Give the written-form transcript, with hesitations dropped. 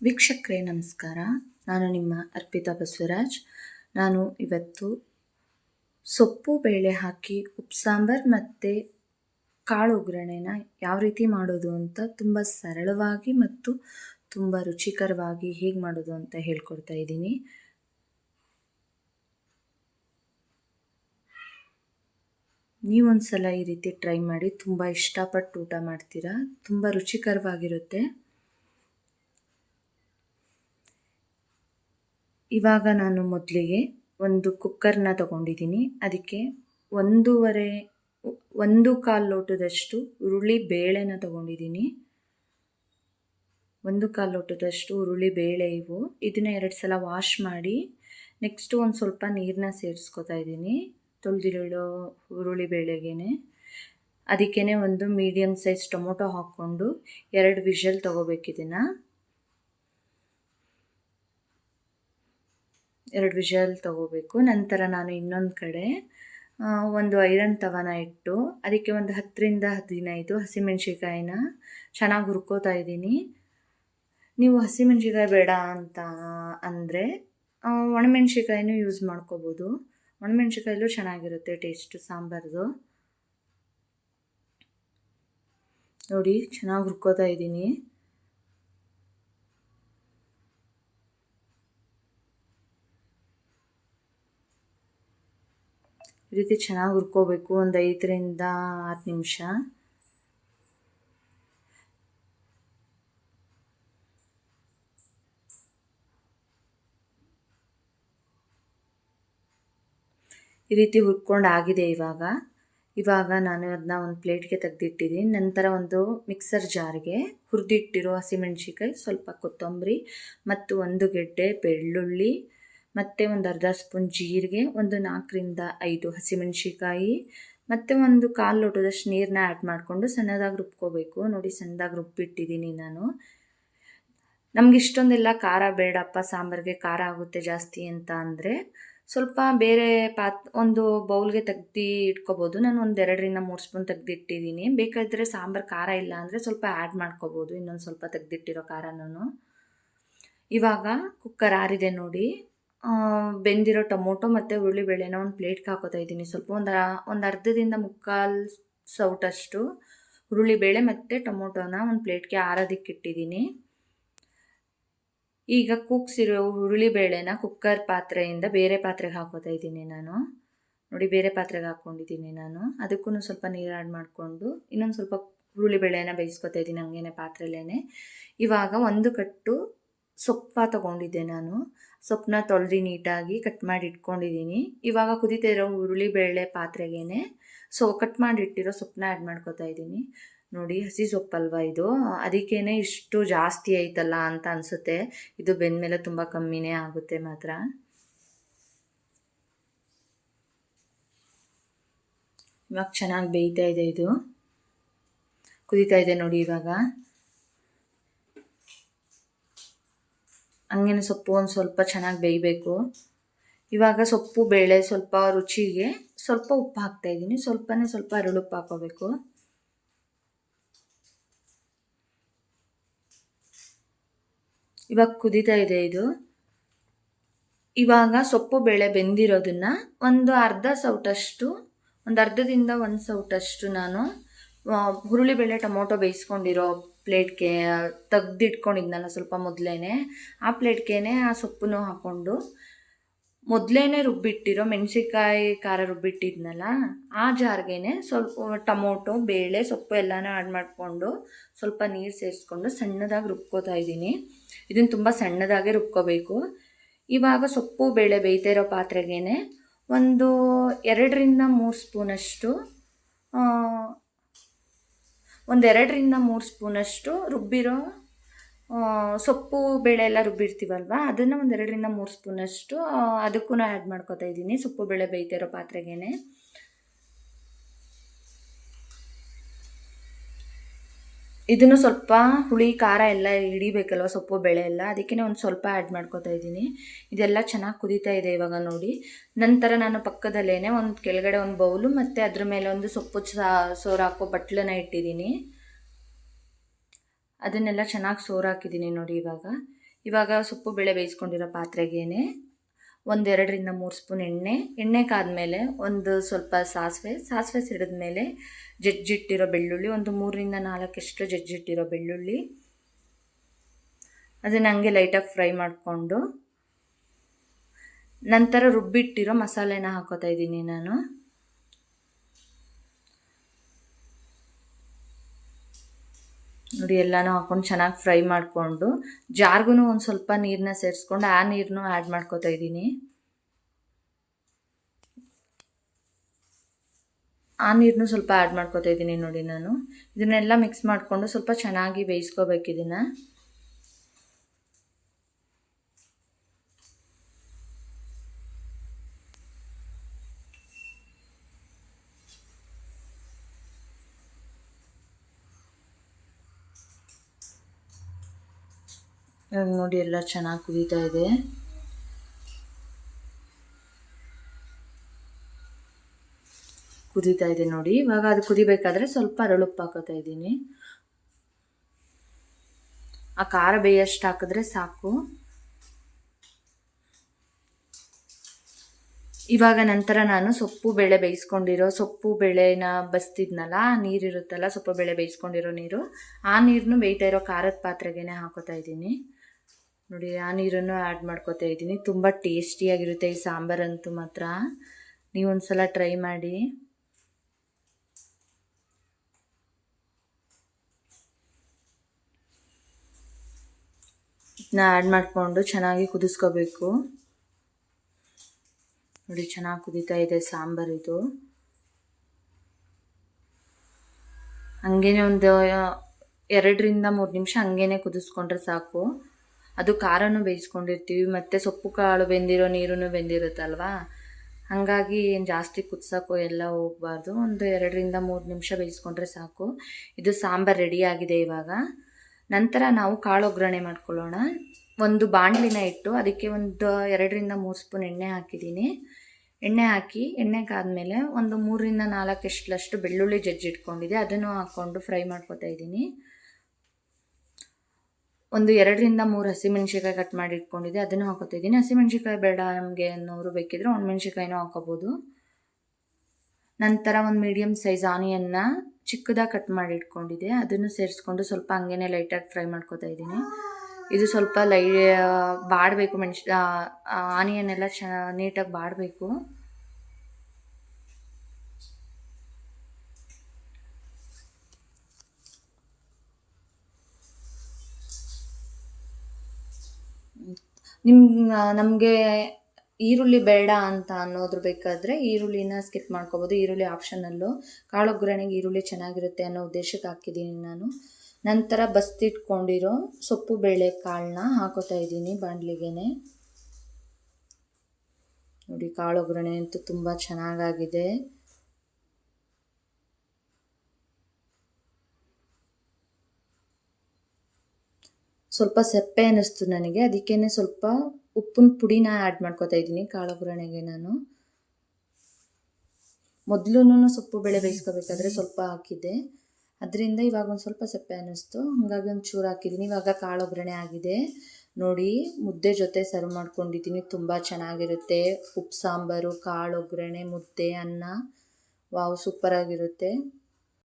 ವೀಕ್ಷಕರೇ ನಮಸ್ಕಾರ. ನಾನು ನಿಮ್ಮ ಅರ್ಪಿತಾ ಬಸವರಾಜ್. ನಾನು ಇವತ್ತು ಸೊಪ್ಪು ಬೇಳೆ ಹಾಕಿ ಉಪ್ಸಾಂಬಾರ್ ಮತ್ತು ಕಾಳು ಒಗ್ಗರಣೆನ ಯಾವ ರೀತಿ ಮಾಡೋದು ಅಂತ ತುಂಬ ಸರಳವಾಗಿ ಮತ್ತು ತುಂಬ ರುಚಿಕರವಾಗಿ ಹೇಗೆ ಮಾಡೋದು ಅಂತ ಹೇಳ್ಕೊಡ್ತಾ ಇದ್ದೀನಿ. ನೀವೊಂದ್ಸಲ ಈ ರೀತಿ ಟ್ರೈ ಮಾಡಿ, ತುಂಬ ಇಷ್ಟಪಟ್ಟು ಊಟ ಮಾಡ್ತೀರಾ. ತುಂಬ ರುಚಿಕರವಾಗಿರುತ್ತೆ. ಇವಾಗ ನಾನು ಮೊದಲಿಗೆ ಒಂದು ಕುಕ್ಕರ್ನ ತಗೊಂಡಿದ್ದೀನಿ. ಅದಕ್ಕೆ 1.25 ಲೋಟದಷ್ಟು ಹುರುಳಿ ಬೇಳೆನ ತಗೊಂಡಿದ್ದೀನಿ. 1.25 ಲೋಟದಷ್ಟು ಹುರುಳಿ ಬೇಳೆ ಇವು. ಇದನ್ನ 2 ಸಲ ವಾಶ್ ಮಾಡಿ ನೆಕ್ಸ್ಟು ಒಂದು ಸ್ವಲ್ಪ ನೀರನ್ನ ಸೇರಿಸ್ಕೊತಾ ಇದ್ದೀನಿ ತೊಳೆದಿರೋ ಹುರುಳಿ ಬೇಳೆಗೇನೆ. ಅದಕ್ಕೇ ಒಂದು ಮೀಡಿಯಮ್ ಸೈಜ್ ಟೊಮೊಟೊ ಹಾಕ್ಕೊಂಡು 2 ವಿಷಲ್ ತೊಗೋಬೇಕಿದನ್ನು. 2 ವಿಷಲ್ ತೊಗೋಬೇಕು. ನಂತರ ನಾನು ಇನ್ನೊಂದು ಕಡೆ ಒಂದು ಐರನ್ ತವನ ಇಟ್ಟು ಅದಕ್ಕೆ ಒಂದು 10-15 ಹಸಿಮೆಣ್ಸಿಕಾಯಿನ ಚೆನ್ನಾಗಿ ಹುರ್ಕೋತಾ ಇದ್ದೀನಿ. ನೀವು ಹಸಿಮೆಣ್ಸಿಕಾಯಿ ಬೇಡ ಅಂತ ಅಂದರೆ ಒಣಮೆಣ್ಸಿಕಾಯಿನೂ ಯೂಸ್ ಮಾಡ್ಕೋಬೋದು. ಒಣಮೆಣ್ಸಿಕಾಯಲ್ಲೂ ಚೆನ್ನಾಗಿರುತ್ತೆ ಟೇಸ್ಟು ಸಾಂಬಾರ್ದು. ನೋಡಿ, ಚೆನ್ನಾಗಿ ಹುರ್ಕೋತಾ ಇದ್ದೀನಿ. ಈ ರೀತಿ ಚೆನ್ನಾಗಿ ಹುರ್ಕೋಬೇಕು ಒಂದು 5-6 ನಿಮಿಷ. ಈ ರೀತಿ ಹುರ್ಕೊಂಡು ಆಗಿದೆ. ಇವಾಗ ನಾನು ಅದನ್ನ ಒಂದು ಪ್ಲೇಟ್ಗೆ ತೆಗೆದಿಟ್ಟಿದ್ದೀನಿ. ನಂತರ ಒಂದು ಮಿಕ್ಸರ್ ಜಾರ್ಗೆ ಹುರಿದಿಟ್ಟಿರೋ ಹಸಿಮೆಣ್ಸಿಕಾಯಿ, ಸ್ವಲ್ಪ ಕೊತ್ತಂಬರಿ ಮತ್ತು 1 ಗೆಡ್ಡೆ ಬೆಳ್ಳುಳ್ಳಿ ಮತ್ತು ಒಂದು ಅರ್ಧ ಸ್ಪೂನ್ ಜೀರಿಗೆ, ಒಂದು 4-5 ಹಸಿಮೆಣ್ಸಿಕಾಯಿ ಮತ್ತು ಒಂದು 1/4 ಲೋಟದಷ್ಟು ನೀರನ್ನ ಆ್ಯಡ್ ಮಾಡಿಕೊಂಡು ಸಣ್ಣದಾಗಿ ರುಬ್ಕೋಬೇಕು. ನೋಡಿ, ಸಣ್ಣದಾಗಿ ರುಬ್ಬಿಟ್ಟಿದ್ದೀನಿ ನಾನು. ನಮ್ಗೆ ಇಷ್ಟೊಂದೆಲ್ಲ ಖಾರ ಬೇಡಪ್ಪ, ಸಾಂಬಾರಿಗೆ ಖಾರ ಆಗುತ್ತೆ ಜಾಸ್ತಿ ಅಂತ ಅಂದರೆ ಸ್ವಲ್ಪ ಬೇರೆ ಒಂದು ಬೌಲ್ಗೆ ತೆಗ್ದು ಇಟ್ಕೋಬೋದು. ನಾನು ಒಂದು 2-3 ಸ್ಪೂನ್ ತೆಗೆದಿಟ್ಟಿದ್ದೀನಿ. ಬೇಕಾದರೆ ಸಾಂಬಾರು ಖಾರ ಇಲ್ಲ ಅಂದರೆ ಸ್ವಲ್ಪ ಆ್ಯಡ್ ಮಾಡ್ಕೋಬೋದು, ಇನ್ನೊಂದು ಸ್ವಲ್ಪ ತೆಗೆದಿಟ್ಟಿರೋ ಖಾರನೂ. ಇವಾಗ ಕುಕ್ಕರ್ ಆರಿದೆ ನೋಡಿ. ಬೆಂದಿರೋ ಟೊಮೊಟೊ ಮತ್ತು ಹುರುಳಿ ಬೇಳೆನ ಒಂದು ಪ್ಲೇಟ್ಗೆ ಹಾಕೋತಾ ಇದ್ದೀನಿ. ಸ್ವಲ್ಪ ಒಂದು ಅರ್ಧದಿಂದ 3/4 ಸೌಟಷ್ಟು ಹುರುಳಿ ಬೇಳೆ ಮತ್ತು ಟೊಮೊಟೊನ ಒಂದು ಪ್ಲೇಟ್ಗೆ ಆರೋದಕ್ಕೆ ಇಟ್ಟಿದ್ದೀನಿ. ಈಗ ಕೂಗ್ಸಿರೋ ಹುರುಳಿ ಬೇಳೆನ ಕುಕ್ಕರ್ ಪಾತ್ರೆಯಿಂದ ಬೇರೆ ಪಾತ್ರೆಗೆ ಹಾಕೋತಾ ಇದ್ದೀನಿ ನಾನು. ನೋಡಿ, ಬೇರೆ ಪಾತ್ರೆಗೆ ಹಾಕ್ಕೊಂಡಿದ್ದೀನಿ ನಾನು. ಅದಕ್ಕೂ ಸ್ವಲ್ಪ ನೀರು ಆ್ಯಡ್ ಮಾಡಿಕೊಂಡು ಇನ್ನೊಂದು ಸ್ವಲ್ಪ ಹುರುಳಿ ಬೇಳೆನ ಬೇಯಿಸ್ಕೊತಾ ಇದ್ದೀನಿ ಹಂಗೇನೆ ಪಾತ್ರೆಯಲ್ಲೇ. ಇವಾಗ 1 ಕಟ್ಟು ಸೊಪ್ಪು ತೊಗೊಂಡಿದ್ದೆ ನಾನು. ಸೊಪ್ಪನ್ನ ತೊಳೆದು ನೀಟಾಗಿ ಕಟ್ ಮಾಡಿ ಇಟ್ಕೊಂಡಿದ್ದೀನಿ. ಇವಾಗ ಕುದೀತಾ ಇರೋ ಹುರುಳಿ ಬೇಳೆ ಪಾತ್ರೆಗೇ ಕಟ್ ಮಾಡಿ ಇಟ್ಟಿರೋ ಸೊಪ್ಪನ್ನ ಆ್ಯಡ್ ಮಾಡ್ಕೊತಾ ಇದ್ದೀನಿ. ನೋಡಿ, ಹಸಿ ಸೊಪ್ಪಲ್ವಾ ಇದು, ಅದಕ್ಕೇ ಇಷ್ಟು ಜಾಸ್ತಿ ಆಯ್ತಲ್ಲ ಅಂತ ಅನಿಸುತ್ತೆ. ಇದು ಬೆಂದಮೇಲೆ ತುಂಬ ಕಮ್ಮಿನೇ ಆಗುತ್ತೆ ಮಾತ್ರ. ಇವಾಗ ಚೆನ್ನಾಗಿ ಬೇಯ್ತಾ ಇದೆ, ಇದು ಕುದೀತಾ ಇದೆ ನೋಡಿ. ಇವಾಗ ಹಂಗೇನೆ ಸೊಪ್ಪು ಒಂದು ಸ್ವಲ್ಪ ಚೆನ್ನಾಗಿ ಬೇಯಬೇಕು. ಇವಾಗ ಸೊಪ್ಪು ಬೇಳೆ ಸ್ವಲ್ಪ ರುಚಿಗೆ ಸ್ವಲ್ಪ ಉಪ್ಪು ಹಾಕ್ತಾಯಿದ್ದೀನಿ. ಸ್ವಲ್ಪ ಅರಳುಪ್ಪು ಹಾಕೋಬೇಕು. ಇವಾಗ ಕುದೀತಾ ಇದೆ ಇದು. ಇವಾಗ ಸೊಪ್ಪು ಬೇಳೆ ಬೆಂದಿರೋದನ್ನ ಒಂದು ಅರ್ಧದಿಂದ 1 ಸೌಟಷ್ಟು ನಾನು ಹುರುಳಿ ಬೇಳೆ ಟೊಮೊಟೊ ಬೇಯಿಸ್ಕೊಂಡಿರೋ ಪ್ಲೇಟ್ಗೆ ತೆಗ್ದಿಟ್ಕೊಂಡಿದ್ನಲ್ಲ ಸ್ವಲ್ಪ ಮೊದಲೇ, ಆ ಪ್ಲೇಟ್ಗೆ ಆ ಸೊಪ್ಪನ್ನು ಹಾಕ್ಕೊಂಡು ಮೊದಲೇ ರುಬ್ಬಿಟ್ಟಿರೋ ಮೆಣಸಿಕಾಯಿ ಖಾರ ರುಬ್ಬಿಟ್ಟಿದ್ನಲ್ಲ ಆ ಜಾರ್ಗೆ ಸ್ವಲ್ಪ ಟೊಮೊಟೊ ಬೇಳೆ ಸೊಪ್ಪು ಎಲ್ಲನೂ ಆ್ಯಡ್ ಮಾಡಿಕೊಂಡು ಸ್ವಲ್ಪ ನೀರು ಸೇರಿಸ್ಕೊಂಡು ಸಣ್ಣದಾಗಿ ರುಬ್ಕೋತಾ ಇದ್ದೀನಿ. ಇದನ್ನು ತುಂಬ ಸಣ್ಣದಾಗೆ ರುಬ್ಕೋಬೇಕು. ಇವಾಗ ಸೊಪ್ಪು ಬೇಳೆ ಬೇಯ್ತಾ ಇರೋ ಪಾತ್ರೆಗೇ ಒಂದು 2-3 ಸ್ಪೂನಷ್ಟು ರುಬ್ಬಿರೋ ಸೊಪ್ಪು ಬೇಳೆ ಎಲ್ಲ ರುಬ್ಬಿರ್ತೀವಲ್ವ, ಅದನ್ನು ಒಂದು 2-3 ಸ್ಪೂನಷ್ಟು ಅದಕ್ಕೂ ಆ್ಯಡ್ ಮಾಡ್ಕೊತಾ ಇದ್ದೀನಿ ಸೊಪ್ಪು ಬೇಳೆ ಬೇಯ್ತಾ ಇರೋ ಪಾತ್ರೆಗೇ. ಇದನ್ನು ಸ್ವಲ್ಪ ಹುಳಿ ಖಾರ ಎಲ್ಲ ಹಿಡಿಬೇಕಲ್ವ ಸೊಪ್ಪು ಬೇಳೆ ಎಲ್ಲ, ಅದಕ್ಕೇ ಒಂದು ಸ್ವಲ್ಪ ಆ್ಯಡ್ ಮಾಡ್ಕೊತಾ ಇದ್ದೀನಿ. ಇದೆಲ್ಲ ಚೆನ್ನಾಗಿ ಕುದೀತಾ ಇದೆ ಇವಾಗ ನೋಡಿ. ನಂತರ ನಾನು ಪಕ್ಕದಲ್ಲೇ ಕೆಳಗಡೆ ಒಂದು ಬೌಲು ಮತ್ತು ಅದ್ರ ಮೇಲೆ ಒಂದು ಸೊಪ್ಪು ಸೋರು ಹಾಕೋ ಬಟ್ಲನ್ನ ಇಟ್ಟಿದ್ದೀನಿ. ಅದನ್ನೆಲ್ಲ ಚೆನ್ನಾಗಿ ಸೋರು ಹಾಕಿದ್ದೀನಿ ನೋಡಿ. ಇವಾಗ ಇವಾಗ ಸೊಪ್ಪು ಬೇಳೆ ಬೇಯಿಸ್ಕೊಂಡಿರೋ ಪಾತ್ರೆಗೇನೆ 1-2 ಸ್ಪೂನ್ ಎಣ್ಣೆ ಕಾದ್ಮೇಲೆ ಒಂದು ಸ್ವಲ್ಪ ಸಾಸಿವೆ ಸಿಡಿದ್ಮೇಲೆ ಜಜ್ಜಿಟ್ಟಿರೋ ಬೆಳ್ಳುಳ್ಳಿ, ಒಂದು 3-4 ಜಜ್ಜಿಟ್ಟಿರೋ ಬೆಳ್ಳುಳ್ಳಿ, ಅದನ್ನು ಹಂಗೆ ಲೈಟಾಗಿ ಫ್ರೈ ಮಾಡಿಕೊಂಡು ನಂತರ ರುಬ್ಬಿಟ್ಟಿರೋ ಮಸಾಲೆನ ಹಾಕೋತಾ ಇದ್ದೀನಿ ನಾನು. ನೋಡಿ, ಎಲ್ಲನೂ ಹಾಕ್ಕೊಂಡು ಚೆನ್ನಾಗಿ ಫ್ರೈ ಮಾಡಿಕೊಂಡು ಜಾರ್ಗೂ ಒಂದು ಸ್ವಲ್ಪ ನೀರನ್ನ ಸೇರಿಸ್ಕೊಂಡು ಆ ನೀರನ್ನು ಆ್ಯಡ್ ಮಾಡ್ಕೋತಾ ಇದ್ದೀನಿ. ಆ ನೀರನ್ನು ಸ್ವಲ್ಪ ಆ್ಯಡ್ ಮಾಡ್ಕೋತಾ ಇದ್ದೀನಿ. ನೋಡಿ, ನಾನು ಇದನ್ನೆಲ್ಲ ಮಿಕ್ಸ್ ಮಾಡಿಕೊಂಡು ಸ್ವಲ್ಪ ಚೆನ್ನಾಗಿ ಬೇಯಿಸ್ಕೋಬೇಕು ಇದನ್ನು. ನೋಡಿ, ಎಲ್ಲ ಚೆನ್ನಾಗಿ ಕುದೀತಾ ಇದೆ. ನೋಡಿ. ಇವಾಗ ಅದು ಕುದಿಬೇಕಾದ್ರೆ ಸ್ವಲ್ಪ ಅರಳುಪ್ಪು ಹಾಕೋತಾ ಇದ್ದೀನಿ. ಆ ಖಾರ ಬೇಯಷ್ಟು ಹಾಕಿದ್ರೆ ಸಾಕು. ಇವಾಗ ನಂತರ ನಾನು ಸೊಪ್ಪು ಬೇಳೆನ ಬಸ್ತಿದ್ನಲ್ಲ, ನೀರಿರುತ್ತಲ್ಲ, ಸೊಪ್ಪು ಬೇಳೆ ಬೇಯಿಸ್ಕೊಂಡಿರೋ ನೀರು, ಆ ನೀರನ್ನು ಬೇಯ್ತಾ ಇರೋ ಖಾರದ ಪಾತ್ರೆಗೇನೆ ಹಾಕೋತಾ ಇದ್ದೀನಿ. ನೋಡಿ, ಆ ನೀರನ್ನು ಆ್ಯಡ್ ಮಾಡ್ಕೋತಾ ಇದ್ದೀನಿ. ತುಂಬ ಟೇಸ್ಟಿಯಾಗಿರುತ್ತೆ ಈ ಸಾಂಬಾರಂತೂ ಮಾತ್ರ. ನೀವೊಂದ್ಸಲ ಟ್ರೈ ಮಾಡಿ. ಇದನ್ನ ಆ್ಯಡ್ ಮಾಡಿಕೊಂಡು ಚೆನ್ನಾಗಿ ಕುದಿಸ್ಕೋಬೇಕು. ನೋಡಿ, ಚೆನ್ನಾಗಿ ಕುದೀತಾ ಇದೆ ಸಾಂಬಾರು. ಇದು ಹಂಗೇನೆ ಒಂದು 2-3 ನಿಮಿಷ ಹಂಗೇನೆ ಕುದಿಸ್ಕೊಂಡ್ರೆ ಸಾಕು. ಅದು ಖಾರನೂ ಬೇಯಿಸ್ಕೊಂಡಿರ್ತೀವಿ, ಮತ್ತು ಸೊಪ್ಪು ಕಾಳು ಬೆಂದಿರೋ ನೀರೂ ಬೆಂದಿರುತ್ತಲ್ವಾ, ಹಾಗಾಗಿ ಏನು ಜಾಸ್ತಿ ಕುದಿಸೋಕ್ಕೋ ಎಲ್ಲ ಹೋಗಬಾರ್ದು. ಒಂದು 2-3 ನಿಮಿಷ ಬೇಯಿಸ್ಕೊಂಡ್ರೆ ಸಾಕು. ಇದು ಸಾಂಬಾರು ರೆಡಿಯಾಗಿದೆ. ಇವಾಗ ನಂತರ ನಾವು ಕಾಳು ಒಗ್ಗರಣೆ ಮಾಡ್ಕೊಳ್ಳೋಣ. ಒಂದು ಬಾಣಲಿನ ಇಟ್ಟು ಅದಕ್ಕೆ ಒಂದು 2-3 ಸ್ಪೂನ್ ಎಣ್ಣೆ ಹಾಕಿದ್ದೀನಿ. ಎಣ್ಣೆ ಹಾಕಿ ಎಣ್ಣೆ ಕಾದ್ಮೇಲೆ ಒಂದು 3-4 ಬೆಳ್ಳುಳ್ಳಿ ಜಜ್ಜಿಟ್ಕೊಂಡಿದೆ, ಅದನ್ನು ಹಾಕ್ಕೊಂಡು ಫ್ರೈ ಮಾಡ್ಕೊತಾ ಇದ್ದೀನಿ. ಒಂದು 2-3 ಹಸಿಮೆಣ್ಸಿಕಾಯಿ ಕಟ್ ಮಾಡಿ ಇಟ್ಕೊಂಡಿದ್ದೆ, ಅದನ್ನು ಹಾಕೋತಾ ಇದ್ದೀನಿ. ಹಸಿಮೆಣ್ಸಿಕಾಯಿ ಬೇಡ ನಮಗೆ ಅನ್ನೋರು ಬೇಕಿದ್ರೆ ಒಣಮೆಣ್ಸಿಕಾಯಿನೂ ಹಾಕೋಬೋದು. ನಂತರ ಒಂದು ಮೀಡಿಯಮ್ ಸೈಜ್ ಆನಿಯನ್ನ ಚಿಕ್ಕದಾಗಿ ಕಟ್ ಮಾಡಿ ಇಟ್ಕೊಂಡಿದ್ದೆ, ಅದನ್ನು ಸೇರಿಸ್ಕೊಂಡು ಸ್ವಲ್ಪ ಹಂಗೇನೆ ಲೈಟಾಗಿ ಫ್ರೈ ಮಾಡ್ಕೊತಾ ಇದ್ದೀನಿ. ಇದು ಸ್ವಲ್ಪ ಬಾಡಬೇಕು, ಆನಿಯನ್ ಎಲ್ಲ ನೀಟಾಗಿ ಬಾಡಬೇಕು. ನಮಗೆ ಈರುಳ್ಳಿ ಬೇಡ ಅಂತ ಅನ್ನೋದ್ರ ಬೇಕಾದರೆ ಈರುಳ್ಳಿನ ಸ್ಕಿಪ್ ಮಾಡ್ಕೋಬೋದು. ಈರುಳ್ಳಿ ಆಪ್ಷನಲ್ಲು. ಕಾಳೊಗ್ಗರಣೆಗೆ ಈರುಳ್ಳಿ ಚೆನ್ನಾಗಿರುತ್ತೆ ಅನ್ನೋ ಉದ್ದೇಶಕ್ಕೆ ಹಾಕಿದ್ದೀನಿ ನಾನು. ನಂತರ ಬಸ್ತಿಟ್ಕೊಂಡಿರೋ ಸೊಪ್ಪು ಬೇಳೆ ಕಾಳನ್ನ ಹಾಕೋತಾ ಇದ್ದೀನಿ ಬಾಣಲಿಗೆನೆ. ನೋಡಿ, ಕಾಳೊಗ್ಗರಣೆ ಅಂತೂ ತುಂಬ ಚೆನ್ನಾಗಾಗಿದೆ. ಸ್ವಲ್ಪ ಸಪ್ಪೆ ಅನ್ನಿಸ್ತು ನನಗೆ, ಅದಕ್ಕೇ ಸ್ವಲ್ಪ ಉಪ್ಪಿನ ಪುಡಿನ ಆ್ಯಡ್ ಮಾಡ್ಕೋತಾ ಇದ್ದೀನಿ ಕಾಳೊಗ್ಗರಣೆಗೆ. ನಾನು ಮೊದಲು ಸೊಪ್ಪು ಬೇಳೆ ಬೇಯಿಸ್ಕೋಬೇಕಾದ್ರೆ ಸ್ವಲ್ಪ ಹಾಕಿದ್ದೆ, ಅದರಿಂದ ಇವಾಗ ಒಂದು ಸ್ವಲ್ಪ ಸಪ್ಪೆ ಅನ್ನಿಸ್ತು, ಹಾಗಾಗಿ ಒಂದು ಚೂರು ಹಾಕಿದ್ದೀನಿ. ಇವಾಗ ಕಾಳೊಗ್ಗರಣೆ ಆಗಿದೆ. ನೋಡಿ, ಮುದ್ದೆ ಜೊತೆ ಸರ್ವ್ ಮಾಡ್ಕೊಂಡಿದ್ದೀನಿ. ತುಂಬ ಚೆನ್ನಾಗಿರುತ್ತೆ. ಉಪ್ಪು ಸಾಂಬಾರು, ಕಾಳೊಗ್ಗರಣೆ, ಮುದ್ದೆ, ಅನ್ನ, ವಾವ್, ಸೂಪರಾಗಿರುತ್ತೆ.